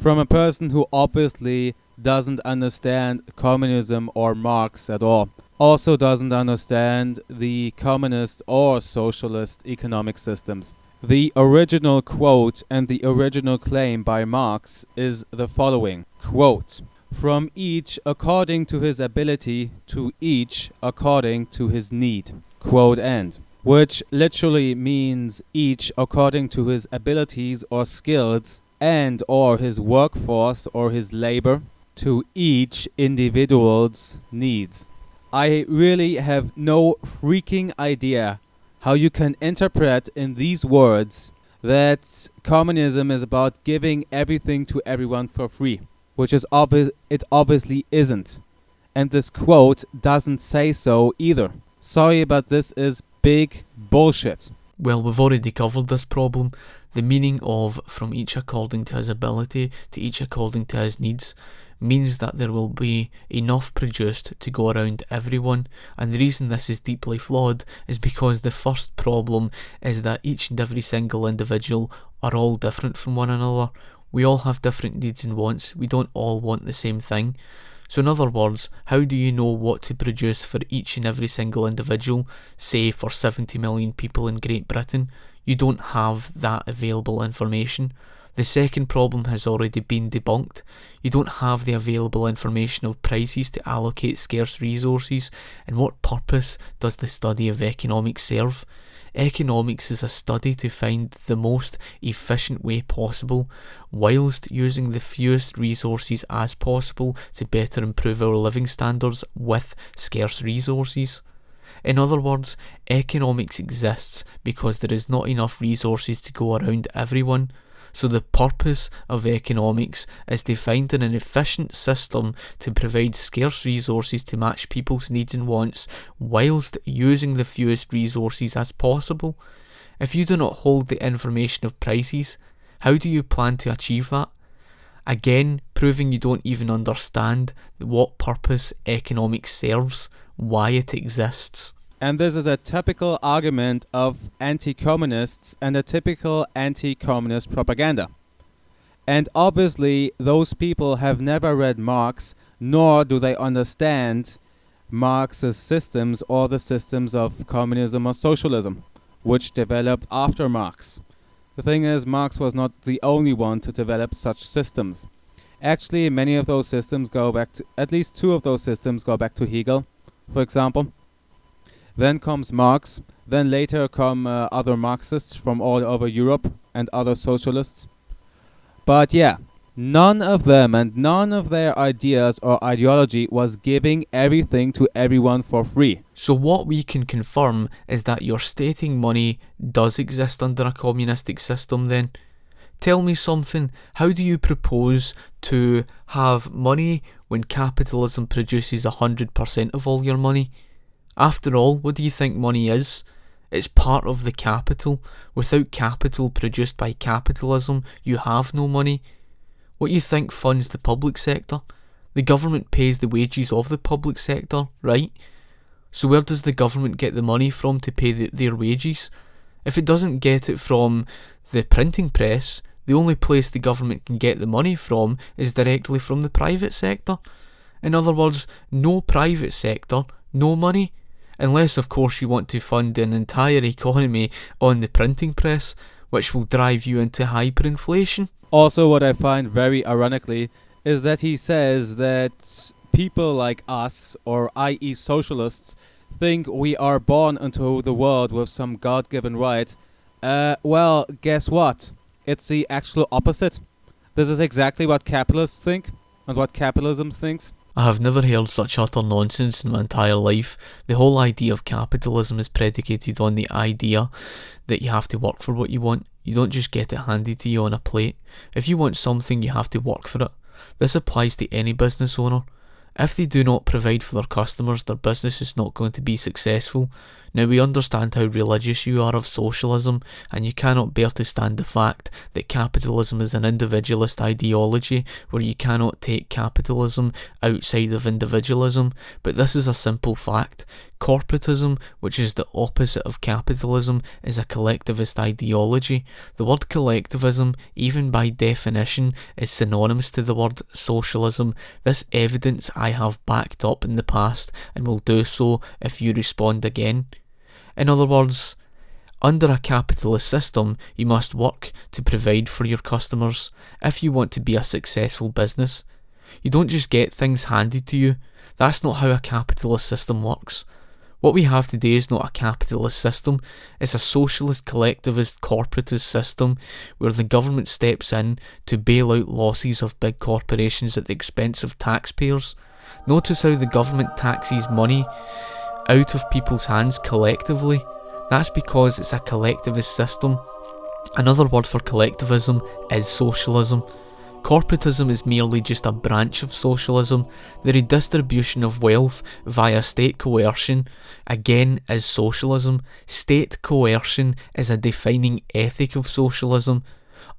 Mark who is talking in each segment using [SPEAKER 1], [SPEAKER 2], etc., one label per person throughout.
[SPEAKER 1] from a person who obviously doesn't understand communism or Marx at all. Also doesn't understand the communist or socialist economic systems. The original quote and the original claim by Marx is the following, quote, "From each according to his ability, to each according to his need," quote end. Which literally means each according to his abilities or skills and or his workforce or his labor, to each individual's needs. I really have no freaking idea how you can interpret in these words that communism is about giving everything to everyone for free, which is it obviously isn't. And this quote doesn't say so either. Sorry, but this is big bullshit.
[SPEAKER 2] Well, we've already covered this problem. The meaning of "from each according to his ability to each according to his needs" means that there will be enough produced to go around everyone, and the reason this is deeply flawed is because the first problem is that each and every single individual are all different from one another. We all have different needs and wants. We don't all want the same thing. So in other words, how do you know what to produce for each and every single individual, say for 70 million people in Great Britain? You don't have that available information. The second problem has already been debunked. You don't have the available information of prices to allocate scarce resources. And what purpose does the study of economics serve? Economics is a study to find the most efficient way possible, whilst using the fewest resources as possible to better improve our living standards with scarce resources. In other words, economics exists because there is not enough resources to go around everyone. So the purpose of economics is to find an efficient system to provide scarce resources to match people's needs and wants, whilst using the fewest resources as possible. If you do not hold the information of prices, how do you plan to achieve that? Again, proving you don't even understand what purpose economics serves, why it exists.
[SPEAKER 1] And this is a typical argument of anti-communists and a typical anti-communist propaganda. And obviously, those people have never read Marx, nor do they understand Marx's systems or the systems of communism or socialism, which developed after Marx. The thing is, Marx was not the only one to develop such systems. Actually, many of those systems go back to, at least two of those systems go back to Hegel, for example. Then comes Marx, then later come other Marxists from all over Europe and other socialists. But yeah, none of them and none of their ideas or ideology was giving everything to everyone for free.
[SPEAKER 2] So what we can confirm is that you're stating money does exist under a communistic system then. Tell me something, how do you propose to have money when capitalism produces 100% of all your money? After all, what do you think money is? It's part of the capital. Without capital produced by capitalism, you have no money. What you think funds the public sector? The government pays the wages of the public sector, right? So where does the government get the money from to pay their wages? If it doesn't get it from the printing press, the only place the government can get the money from is directly from the private sector. In other words, no private sector, no money. Unless, of course, you want to fund an entire economy on the printing press, which will drive you into hyperinflation.
[SPEAKER 1] Also, what I find very ironically is that he says that people like us, or i.e. socialists, think we are born into the world with some God-given right. Well, guess what? It's the actual opposite. This is exactly what capitalists think and what capitalism thinks.
[SPEAKER 2] I have never heard such utter nonsense in my entire life. The whole idea of capitalism is predicated on the idea that you have to work for what you want. You don't just get it handed to you on a plate. If you want something, you have to work for it. This applies to any business owner. If they do not provide for their customers, their business is not going to be successful. Now we understand how religious you are of socialism, and you cannot bear to stand the fact that capitalism is an individualist ideology where you cannot take capitalism outside of individualism, but this is a simple fact. Corporatism, which is the opposite of capitalism, is a collectivist ideology. The word collectivism, even by definition, is synonymous to the word socialism. This evidence I have backed up in the past and will do so if you respond again. In other words, under a capitalist system, you must work to provide for your customers if you want to be a successful business. You don't just get things handed to you. That's not how a capitalist system works. What we have today is not a capitalist system, it's a socialist, collectivist, corporatist system where the government steps in to bail out losses of big corporations at the expense of taxpayers. Notice how the government taxes money out of people's hands collectively. That's because it's a collectivist system. Another word for collectivism is socialism. Corporatism is merely just a branch of socialism. The redistribution of wealth via state coercion, again, is socialism. State coercion is a defining ethic of socialism.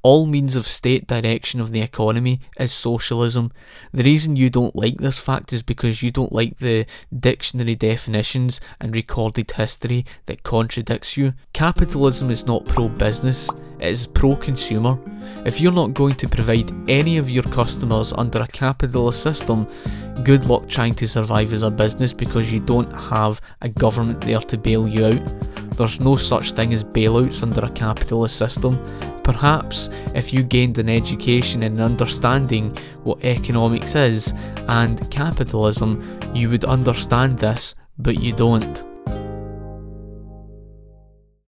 [SPEAKER 2] All means of state direction of the economy is socialism. The reason you don't like this fact is because you don't like the dictionary definitions and recorded history that contradicts you. Capitalism is not pro-business, it is pro-consumer. If you're not going to provide any of your customers under a capitalist system, good luck trying to survive as a business because you don't have a government there to bail you out. There's no such thing as bailouts under a capitalist system. Perhaps if you gained an education and understanding what economics is and capitalism, you would understand this, but you don't.